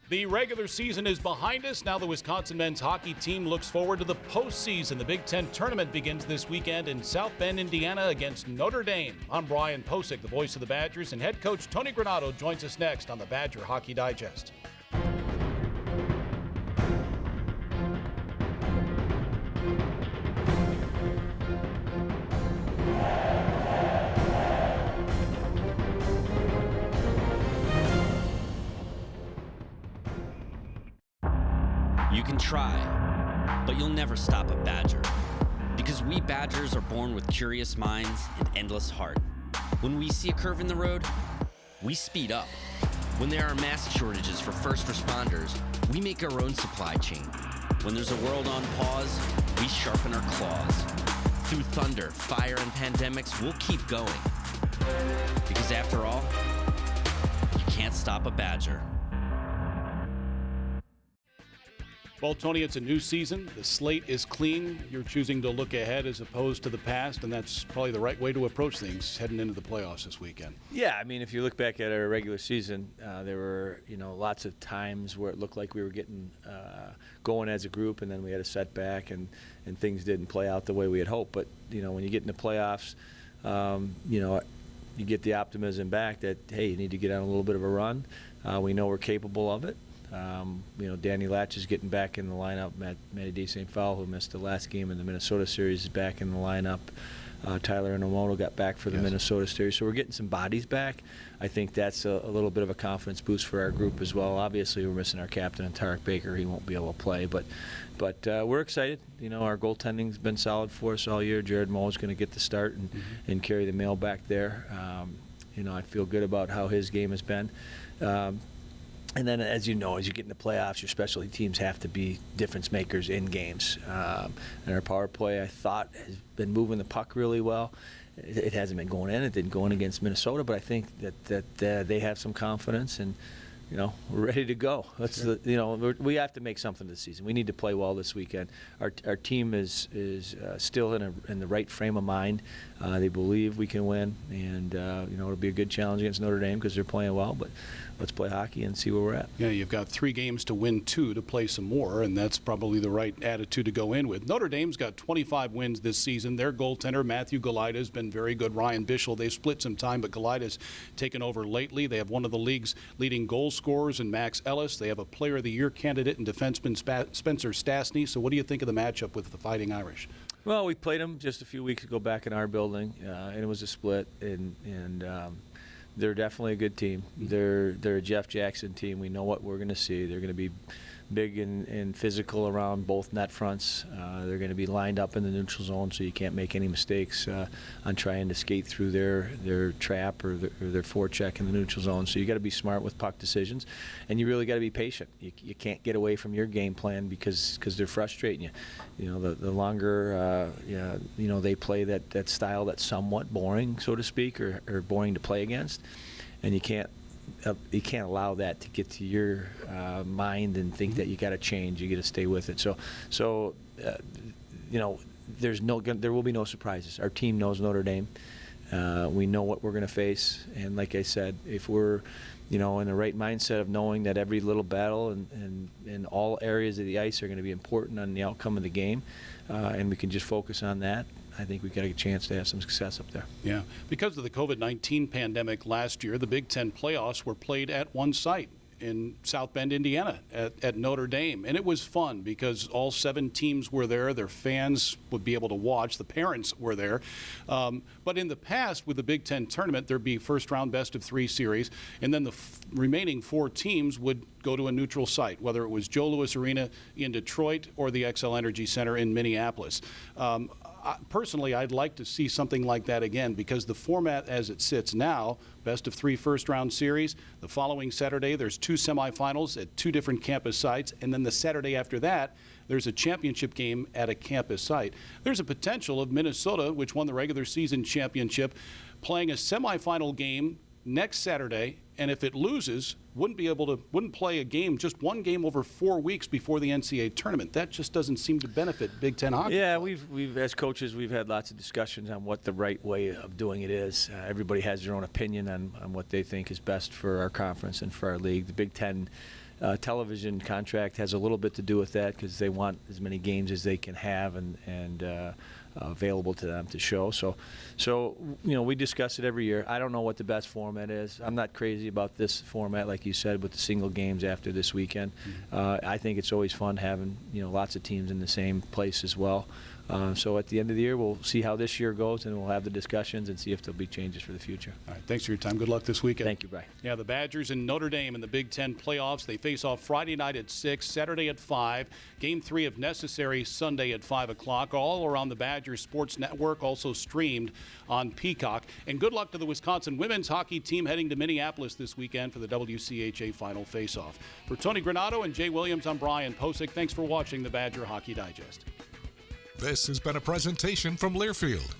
The regular season is behind us. Now the Wisconsin men's hockey team looks forward to the postseason. The Big Ten tournament begins this weekend in South Bend, Indiana against Notre Dame. I'm Brian Posick, the voice of the Badgers, and head coach Tony Granato joins us next on the Badger Hockey Digest. You can try, but you'll never stop a Badger. Because we Badgers are born with curious minds and endless heart. When we see a curve in the road, we speed up. When there are mask shortages for first responders, we make our own supply chain. When there's a world on pause, we sharpen our claws. Through thunder, fire, and pandemics, we'll keep going. Because after all, you can't stop a Badger. Well, Tony, it's a new season. The slate is clean. You're choosing to look ahead as opposed to the past, and that's probably the right way to approach things heading into the playoffs this weekend. Yeah, I mean, if you look back at our regular season, there were, lots of times where it looked like we were getting going as a group, and then we had a setback, and things didn't play out the way we had hoped. But, when you get in the playoffs, you get the optimism back that, hey, you need to get on a little bit of a run. We know we're capable of it. Danny Latch is getting back in the lineup. Matty DeSaint-Fowl, who missed the last game in the Minnesota series, is back in the lineup. Tyler Inomoto got back for the Minnesota series. So we're getting some bodies back. I think that's a little bit of a confidence boost for our group as well. Obviously, we're missing our captain, Tarek Baker. He won't be able to play. But we're excited. Our goaltending's been solid for us all year. Jared Moe is going to get the start and carry the mail back there. I feel good about how his game has been. And then, as you get in the playoffs, your specialty teams have to be difference makers in games. And our power play, I thought, has been moving the puck really well. It hasn't been going in. It didn't go in against Minnesota, but I think that they have some confidence and, we're ready to go. We have to make something this season. We need to play well this weekend. Our team is still in the right frame of mind. They believe we can win, and it'll be a good challenge against Notre Dame because they're playing well. But let's play hockey and see where we're at. Yeah, you've got 3 games to win 2 to play some more, and that's probably the right attitude to go in with. Notre Dame's got 25 wins this season. Their goaltender, Matthew Galida, has been very good. Ryan Bischel, they've split some time, but Galida's taken over lately. They have one of the league's leading goal scorers in Max Ellis. They have a Player of the Year candidate in defenseman Spencer Stastny. So what do you think of the matchup with the Fighting Irish? Well, we played them just a few weeks ago back in our building, and it was a split, and they're definitely a good team. They're a Jeff Jackson team. We know what we're going to see. They're going to be big and physical around both net fronts. They're going to be lined up in the neutral zone, so you can't make any mistakes on trying to skate through their trap or their forecheck in the neutral zone. So you got to be smart with puck decisions, and you really got to be patient. You can't get away from your game plan because they're frustrating you. The longer they play that style that's somewhat boring, so to speak, or boring to play against, and you can't allow that to get to your mind and think that you got to change. You got to stay with it. So there will be no surprises. Our team knows Notre Dame. We know what we're going to face, and like I said, if we're in the right mindset of knowing that every little battle and all areas of the ice are going to be important on the outcome of the game, and we can just focus on that, I think we got a chance to have some success up there. Yeah. Because of the COVID-19 pandemic last year, the Big Ten playoffs were played at one site in South Bend, Indiana, at Notre Dame. And it was fun because all 7 teams were there. Their fans would be able to watch. The parents were there. But in the past, with the Big Ten tournament, there'd be first-round best-of-3 series, and then the remaining 4 teams would go to a neutral site, whether it was Joe Louis Arena in Detroit or the XL Energy Center in Minneapolis. Personally, I'd like to see something like that again because the format as it sits now, best-of-3 first-round series, the following Saturday there's 2 semifinals at 2 different campus sites, and then the Saturday after that there's a championship game at a campus site. There's a potential of Minnesota, which won the regular season championship, playing a semifinal game next Saturday, and if it loses, wouldn't play a game, just one game over 4 weeks before the NCAA tournament. That just doesn't seem to benefit Big Ten hockey. Yeah, we've as coaches, we've had lots of discussions on what the right way of doing it is. Everybody has their own opinion on what they think is best for our conference and for our league. The Big Ten television contract has a little bit to do with that because they want as many games as they can have and available to them to show. So we discuss it every year. I don't know what the best format is. I'm not crazy about this format, like you said, with the single games after this weekend. I think it's always fun having lots of teams in the same place as well. So at the end of the year, we'll see how this year goes, and we'll have the discussions and see if there'll be changes for the future. All right, thanks for your time. Good luck this weekend. Thank you, Brian. Yeah, the Badgers and Notre Dame in the Big Ten playoffs. They face off Friday night at 6, Saturday at 5. Game 3, if necessary, Sunday at 5 o'clock. All around the Badgers Sports Network, also streamed on Peacock. And good luck to the Wisconsin women's hockey team heading to Minneapolis this weekend for the WCHA Final Faceoff. For Tony Granato and Jay Williams, I'm Brian Posick. Thanks for watching the Badger Hockey Digest. This has been a presentation from Learfield,